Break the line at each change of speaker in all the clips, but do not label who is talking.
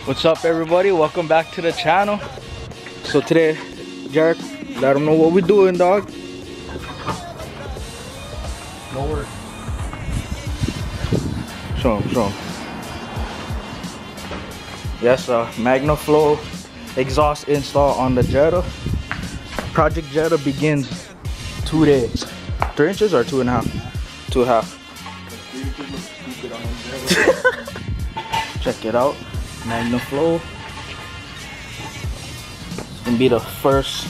What's up, everybody? Welcome back to the channel. So today, Jarek, let them know what we're doing, dog.
No work.
Show him. Yes, Magna Flow exhaust install on the Jetta. Project Jetta begins 2 days. 3 inches or 2.5? 2.5. Check it out. Magna Flow. It's gonna be the first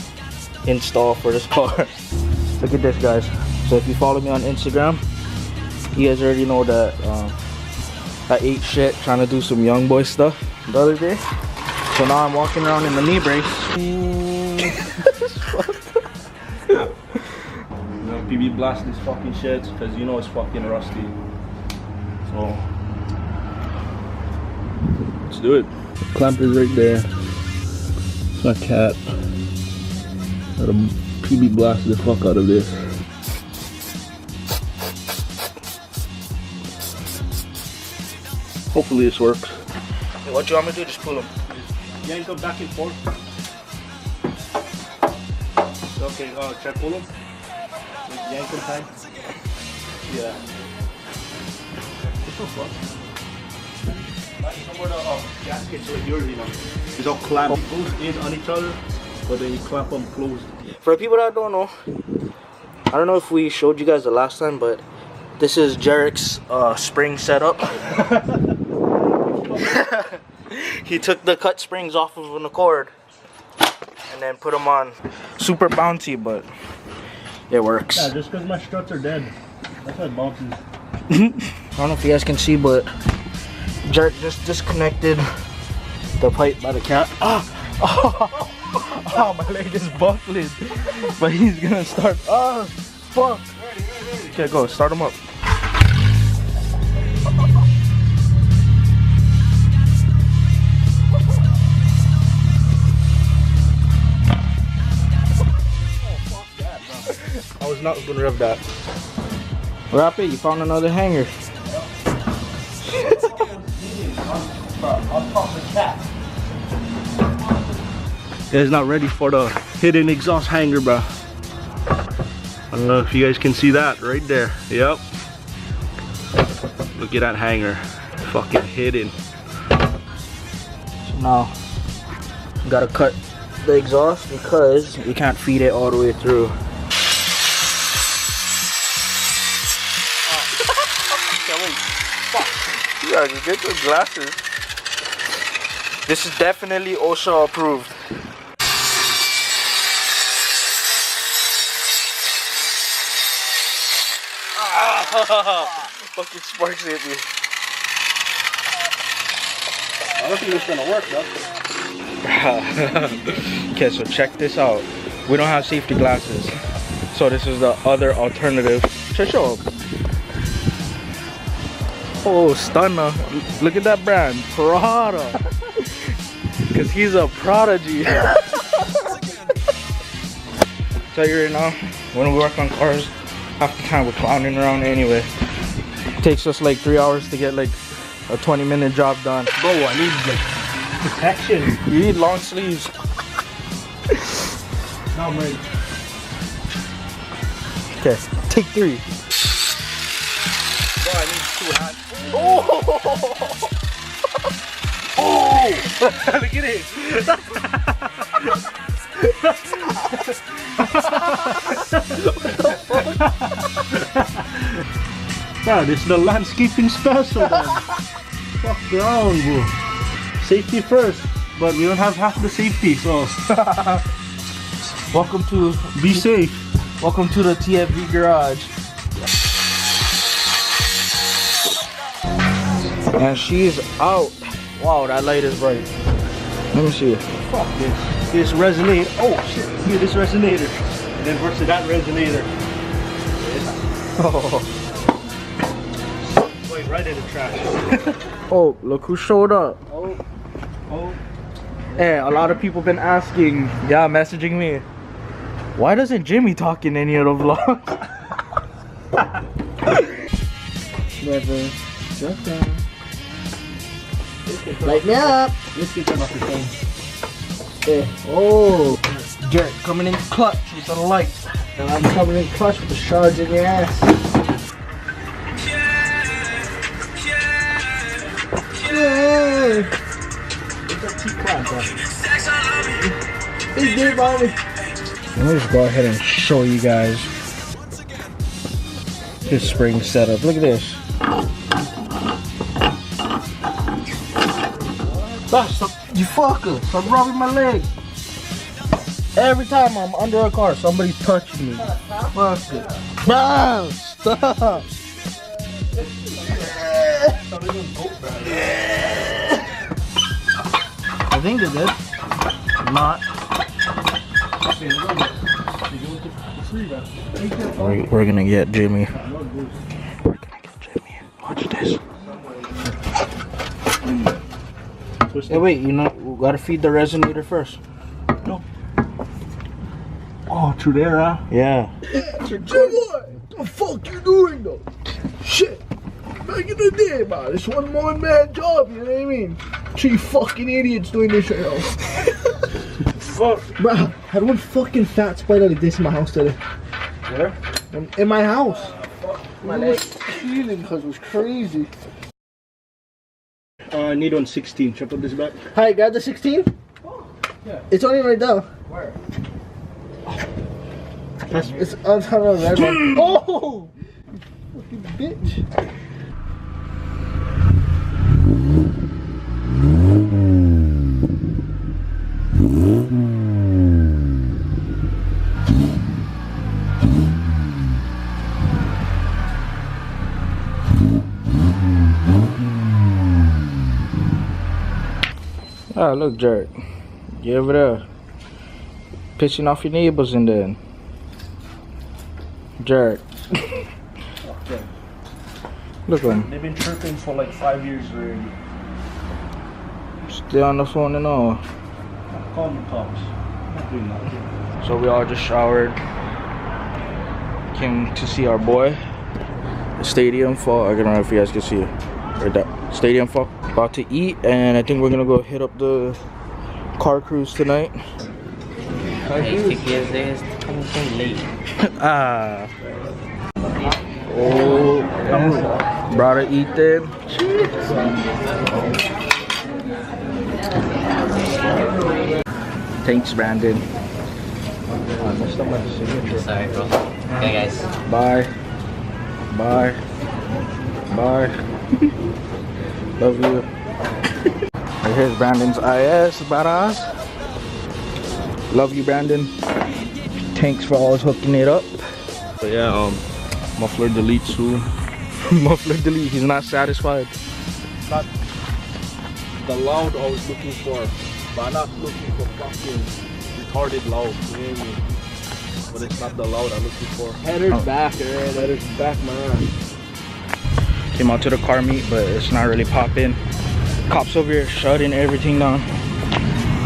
install for this car. Look at this, guys. So if you follow me on Instagram, you guys already know that I ate shit trying to do some young boy stuff the other day. So now I'm walking around in the knee brace.
PB blast this fucking shit because you know it's fucking rusty. So let's do it. Clamp is right there. It's my cat. Gotta PB blast the fuck out of this. Hopefully this works.
Hey, what you want me to do? Just pull them.
Yank them back and forth. Okay, try pull them. Yank them tight. Yeah. It's no fun. Somewhere the gaskets like yours, you know. It's all clamped. Both in on each other, but then you clamp them closed.
For people that don't know, I don't know if we showed you guys the last time, but this is JERRICK's spring setup. He took the cut springs off of an Accord and then put them on. Super bouncy, but it works.
Yeah, just because my struts are dead. That's why it bounces.
I don't know if you guys can see, but JERRICK just disconnected the pipe by the cat. Oh, my leg is buckling. But he's gonna start. Oh, fuck. Okay, go. Start him up. I was not gonna rev that. Wrap it, you found another hanger.
It's not ready for the hidden exhaust hanger, bro. I don't know if you guys can see that right there. Yep. Look at that hanger. Fucking hidden.
So now, you gotta cut the exhaust because you can't feed it all the way through. Yeah, you get your glasses. This is definitely OSHA approved. Fucking sparks hit me.
I don't think it's gonna work, though.
Okay, so check this out. We don't have safety glasses, so this is the other alternative. Show up. Oh, stunner. Look at that brand, Prada. Because he's a prodigy. Tell you right now, when we work on cars, half the time we're clowning around anyway. It takes us like 3 hours to get like a 20-minute job done.
Bro, I need the protection.
You need long sleeves.
Now I'm ready.
Okay, take 3.
Bro, I need 2 hats.
Oh!
Oh! Look at it! Bro, this is the landscaping special, man. Fuck ground, bro. Safety first, but we don't have half the safety, so
Welcome to
be safe.
Welcome to the TFV garage. And she's out. Wow, that light is bright. Let me see.
Fuck this. This resonator. Oh shit. Here, this resonator. And then versus that resonator.
Oh.
Wait, right in the trash.
Oh, look who showed up.
Oh. Oh.
Hey, a lot of people been asking, yeah, messaging me, why doesn't Jimmy talk in any of the vlogs? Never. Jetta. Light me up.
Let's get turn off your phone.
Yeah. Oh, Jerk coming in clutch with the light. And I'm coming in clutch with the shards in your ass. Yeah. It's a T-class, bro. Hey, dude, Bobby. Let me just go ahead and show you guys his spring setup. Look at this. Stop, you fucker! Stop rubbing my leg. Every time I'm under a car, somebody's touching me. Fuck it. Bro, stop. I think they did. Not. We're gonna get Jimmy. Watch this. Hey, wait, you know, we gotta feed the resonator first.
No. Oh, through there, huh?
Yeah.
Jimmy, what the fuck you doing though? Shit. Back in the day, man, it's one man job, you know what I mean? 3 fucking idiots doing this right now.
Fuck.
Bro, I had one fucking fat spider like this in my house today.
Where?
In my house.
My
It
leg.
was feeling because it was crazy.
I need on 16. Should I put this back?
Hi, got the 16?
Yeah.
It's only right there.
Where?
It's on top of the red one. Oh! You fucking bitch.
Ah, look, Jerk. You over there pissing off your neighbors and then. Jerk.
Okay.
Look at him.
They've been tripping for like 5 years already.
Stay on the phone and all.
Call me cops. I'm not doing that.
So we all just showered. Came to see our boy. The stadium fall. I don't know if you guys can see it. Right there. Stadium fall. About to eat, and I think we're gonna go hit up the car cruise tonight. Ah. Oh, brother Ethan. Thanks, Brandon.
Sorry, bro. Okay, guys.
Bye. Bye. Bye. Love you. And here's Brandon's IS, badass. Love you, Brandon. Thanks for always hooking it up.
But yeah, muffler delete soon.
Muffler delete, he's not satisfied.
Not the loud I was looking for, but I'm not looking for fucking retarded loud, you know what I mean? But it's not the loud I'm looking for.
Header's back already. Header's back, man.
Came out to the car meet, but it's not really popping. Cops over here shutting everything down.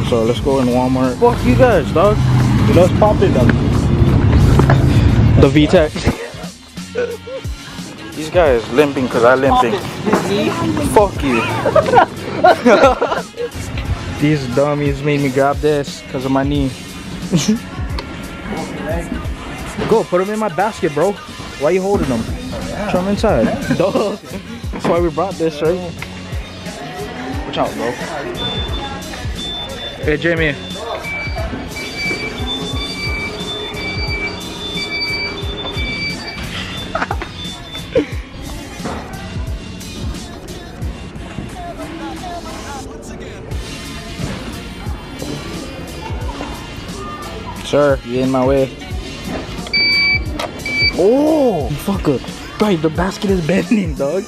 So let's go in Walmart. Fuck you guys, dog.
You know it's popping up.
The VTEC. These guys limping because I limping. Fuck you. These dummies made me grab this because of my knee. Go, put them in my basket, bro. Why you holding them? Throw them inside. Duh. That's why we brought this, right? Watch out, bro. Hey, Jamie. Sir, you in my way. Oh, you fucker. Right, the basket is bending, dog.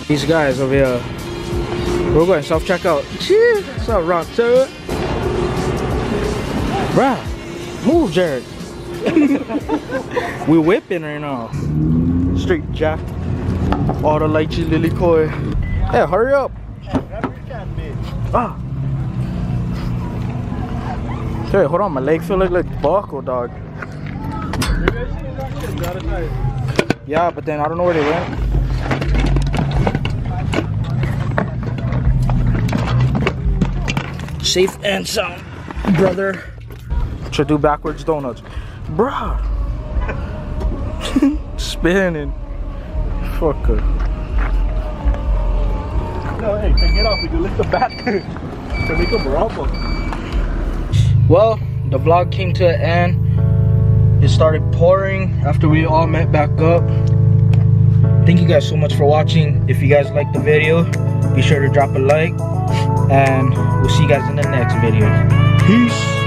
These guys over here. We're going self-checkout. Cheers. What's up, Rock? Sir? Bruh, move, Jared. We whipping right now. Straight jack. All the lychee lily koi. Hey, hurry up. Ah. Okay, hold on, my leg feel like buckle, dog. Yeah, but then I don't know where they went. Safe and sound, brother. Should do backwards donuts. Bruh. Spinning. Fucker.
No, hey, take it off. We can lift the back to make a bravo.
Well, the vlog came to an end. It started pouring after we all met back up. Thank you guys so much for watching. If you guys liked the video, be sure to drop a like. And we'll see you guys in the next video. Peace.